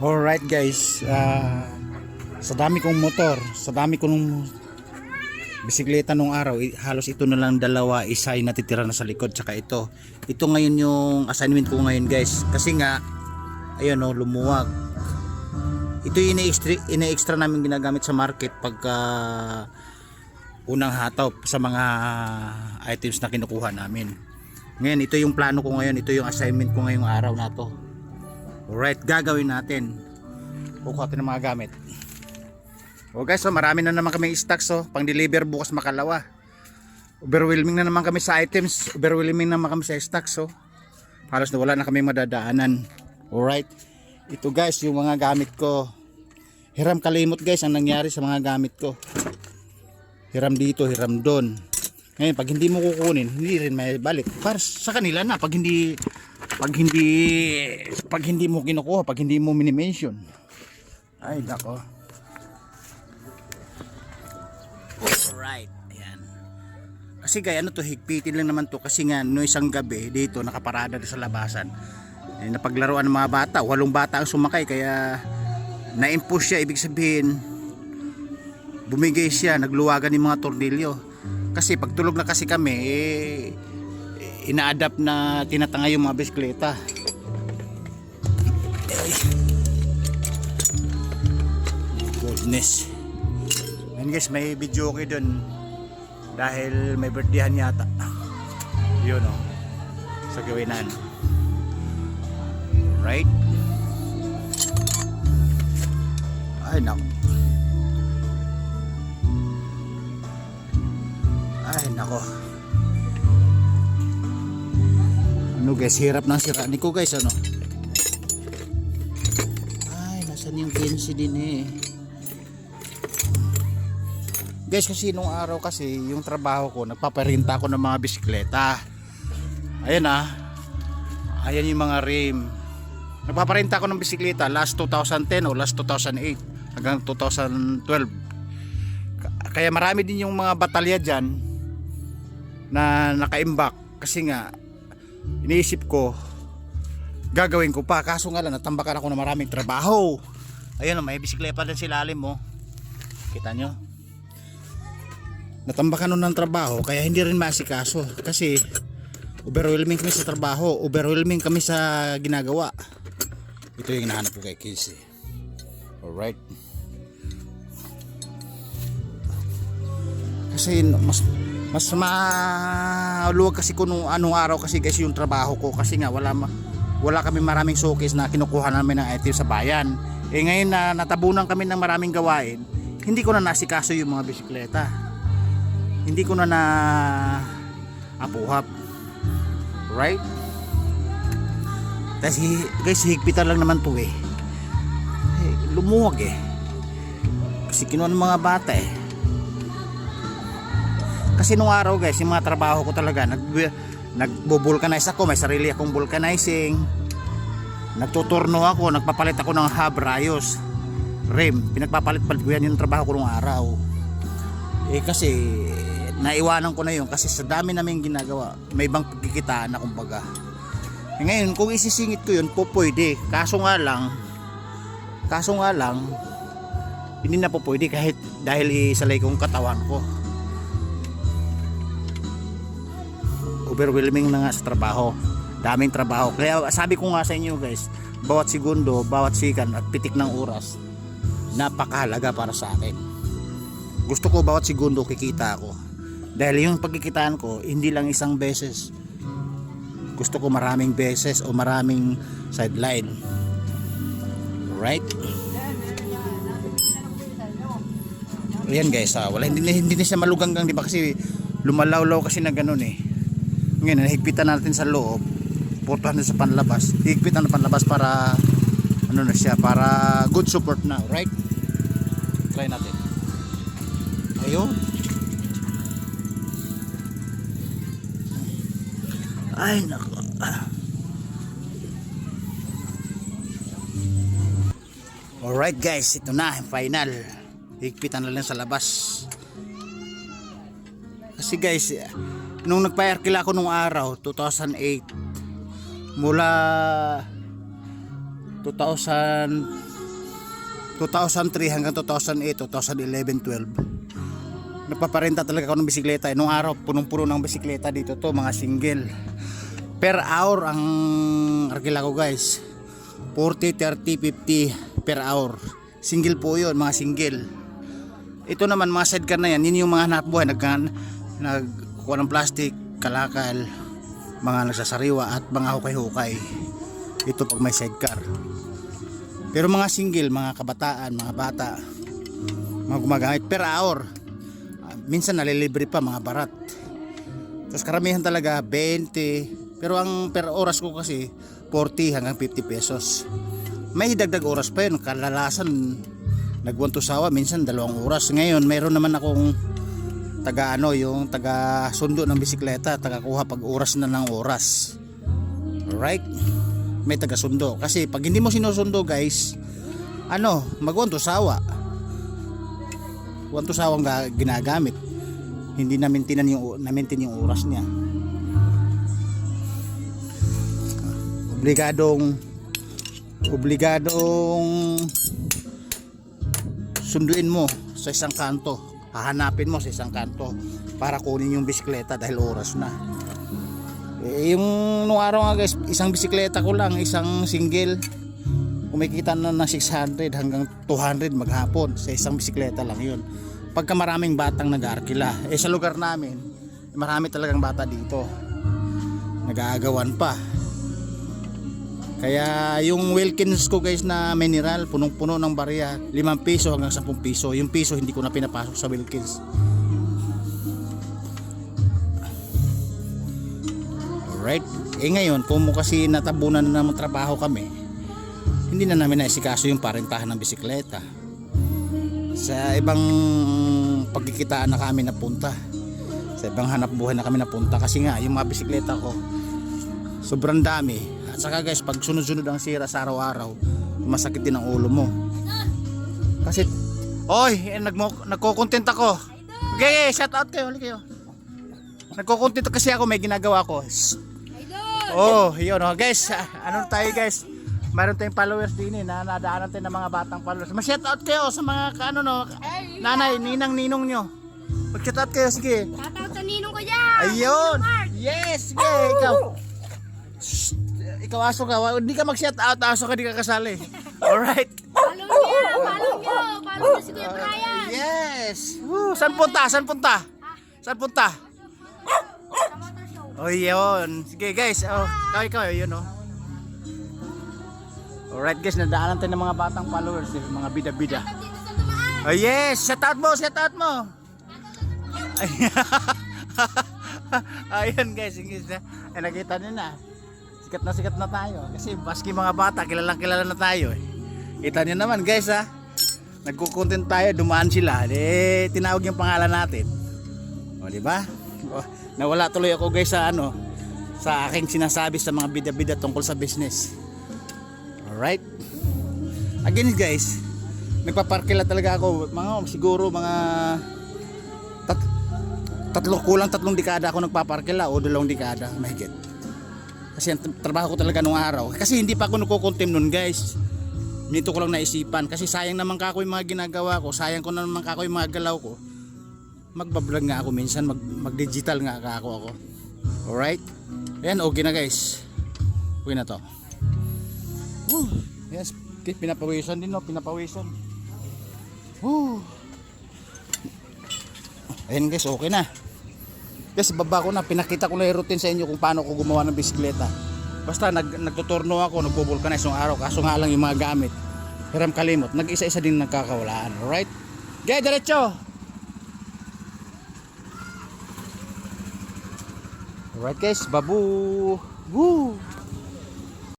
Alright guys, sa dami kong motor, sa dami kong bisikleta nung araw, halos ito na lang dalawa, isa ay natitira na sa likod, tsaka ito. Ito ngayon yung assignment ko ngayon guys, kasi nga, ayun o, lumuwag. Ito yung ina-extra namin ginagamit sa market pagka unang hataw sa mga items na kinukuha namin. Ngayon, ito yung plano ko ngayon, ito yung assignment ko ngayong araw na to. Alright, gagawin natin. Kukuha natin ng mga gamit. O guys, so marami na naman kami stocks, so pang deliver bukas Makalawa. Overwhelming na naman kami sa items, overwhelming na naman kami sa stocks, so halos na wala na kami madadaanan. Alright, ito guys yung mga gamit ko. Hiram kalimot guys ang nangyari sa mga gamit ko. Hiram dito, hiram doon. Ngayon pag hindi mo kukunin, hindi rin may balik. Para sa kanila na pag hindi mo kinukuha, pag hindi mo mini-mention. Ay nako. Alright, ayan. Kasi gaya ano to, higpitin lang naman to kasi nga no isang gabi dito nakaparada sa labasan. Eh, napaglaruan ng mga bata, 8 bata ang sumakay kaya na-impose siya, ibig sabihin bumigay siya, nagluwagan ng mga tornilyo. Kasi pag tulog na kasi kami ina-adapt na tinatangay yung mga bisikleta. Goodness. And guys, may video okay dun dahil may birthdayhan yata. Yun o, sa gawinan. Right? Ay nako. Ay nako. Ano guys, hirap ng sira ni ko guys, ano. Ay, nasan yung 15 din eh. Guys, kasi nung araw kasi yung trabaho ko, nagpaparinta ako ng mga bisikleta. Ayan ayan yung mga rim. Nagpaparinta ako ng bisikleta last 2010 o last 2008 hanggang 2012. Kaya marami din yung mga batalya dyan na nakaimbak kasi nga iniisip ko gagawin ko pa, kaso nga lang natambakan ako ng maraming trabaho. Ayun may bisikleta din sila ilalim mo. Kita nyo? Natambakan nun ng trabaho kaya hindi rin maasikaso kasi overwhelming kami sa trabaho, overwhelming kami sa ginagawa. Ito yung hinahanap ko kay Casey. Alright. Kasi mas maluwag kasi ko nung anong araw kasi guys yung trabaho ko kasi nga wala kami maraming showcase na kinukuha namin ng item sa bayan. Eh ngayon na natabunan kami ng maraming gawain, hindi ko na nasikaso yung mga bisikleta. Hindi ko na apuhap. Right? Kasi guys, higpitan lang naman to eh. Lumuwag eh. Kasi kinuha ng mga bata eh. Kasi nung araw guys, yung mga trabaho ko talaga nagbo-vulcanize ako, may sarili akong vulcanizing. Nagtuturno ako, nagpapalit ako ng hub, rayos, rim. Pinagpapalit-palit ko yan yung trabaho ko nung araw. Eh kasi naiwanan ko na yun kasi sa dami namin ginagawa, may ibang pagkikitaan na kumbaga. Eh, ngayon kung isisingit ko yun, pwede. Kaso nga lang hindi na pwede kahit dahil isalay kong katawan ko. Overwhelming na nga sa trabaho, daming trabaho. Kaya sabi ko nga sa inyo guys, bawat segundo, bawat sikan at pitik ng oras napakahalaga para sa akin. Gusto ko bawat segundo kikita ako, dahil yung pagkikitaan ko hindi lang isang beses, gusto ko maraming beses o maraming sideline. Right? Ayan guys, wala, hindi na siya maluganggang, di ba, kasi lumalawlaw kasi na ganun eh. Ngayon, nahigpitan natin sa loob, putuhan na sa panlabas, higpitan na panlabas para ano na siya, para good support na, right? Try natin. Ayun. Ay nako. Alright guys, ito na final. Higpitan na lang sa labas. Kasi guys, nung nagpa-arkila ako nung araw 2008, mula 2003 hanggang 2008, 2011, 12. Nagpaparenta talaga ako ng bisikleta. Nung araw, punong-puno ng bisikleta dito to, mga single. Per hour ang arkila ko guys. 40, 30, 50 per hour. Single po yun, mga single. Ito naman, mga sidecar na yan, yun yung mga hanap buhay. Nagkuha ng plastic, kalakal, mga nagsasariwa at mga hukay-hukay. Ito pag may sidecar. Pero mga single, mga kabataan, mga bata, mga gumagamit per hour. Minsan nalilibre pa, mga barat. Tapos karamihan talaga 20. Pero ang per oras ko kasi 40 hanggang 50 pesos. May dagdag oras pa yun. Kalalasan nagwan to sawa, minsan 2 oras. Ngayon mayroon naman akong yung taga sundo ng bisikleta, taga kuha pag oras na ng oras. Alright? May taga sundo. Kasi pag hindi mo sinusundo guys, magwan to sawa. Wan to sawang ginagamit. Hindi na-maintain yung oras niya. Obligadong sunduin mo sa isang kanto, hahanapin mo sa isang kanto para kunin yung bisikleta dahil oras na. Yung nung araw nga guys, isang bisikleta ko lang, isang single, kumikita na ng 600 hanggang 200 maghapon sa isang bisikleta lang yun. Pagka maraming batang nag-aarkila, sa lugar namin marami talagang bata dito, nag-aagawan pa. Kaya yung Wilkins ko guys na mineral, punong-puno ng barya, 5 piso hanggang 10 piso. Yung piso hindi ko na pinapasok sa Wilkins. Alright. Ngayon, kung kasi natabunan na ng trabaho kami, hindi na namin naisikaso yung parentahan ng bisikleta. Sa ibang pagkikitaan na kami napunta. Sa ibang hanap buhay na kami napunta. Kasi nga, yung mga bisikleta ko, sobrang dami. At saka guys, pag sunod-sunod ang sira sa araw-araw, masakit din ang ulo mo. Kasi, nagko-content ako. Okay, shout out kayo, kayo. Nagko-content kasi ako, may ginagawa ko. Yun guys, ano tayo guys? Mayroon tayong followers din na nadaanan tayo ng mga batang followers. Ma-shout out kayo sa mga nanay, ninang, ninong nyo. Mag-shout out kayo, sige. Shout out sa ninong ko dyan. Ayun. Yes, sige, ikaw. Ikaw aso ka, hindi ka mag-shout out, aso ka, di ka kasali. Alright. Follow nyo si Kuya Brian. Yes. Saan punta? Sa motor show. Yun. Sige guys, ikaw, yun Alright guys, nadaanan tayo ng mga batang followers, mga bida-bida. Dito sa tumaan. Yes, shout out mo. Ayun guys, nakita niyo na. Sikat na tayo. Kasi baski mga bata, kilala na tayo. Kita niyo naman guys nagko-content tayo, dumaan sila. Tinawag yung pangalan natin. Di ba? Nawala tuloy ako guys sa aking sinasabi sa mga bida-bida tungkol sa business. Alright. Again guys, nagpaparkila talaga ako. Siguro mga kulang 3 dekada ako nagpaparkila o 2 dekada mahigit. Kasi ang trabaho ko talaga nung araw. Kasi hindi pa ako nagko-content nun guys. Nito ko lang naisipan. Kasi sayang naman kako yung mga ginagawa ko. Sayang ko naman kako yung mga galaw ko. Magbablog nga ako minsan. Mag-digital nga ako. Alright. Ayan, okay na guys. Okay na to. Yes, pinapawisan din pinapawisan. Ayan guys, okay na. Guys, baba ko na, pinakita ko na yung routine sa inyo kung paano ko gumawa ng bisikleta. Basta nagtuturno ako, nagbubulkanize ng araw, kaso nga lang yung mga gamit, hiram kalimot, nag-isa-isa din nagkakawalaan. Alright? Okay, diretso! Alright guys, babu! Woo!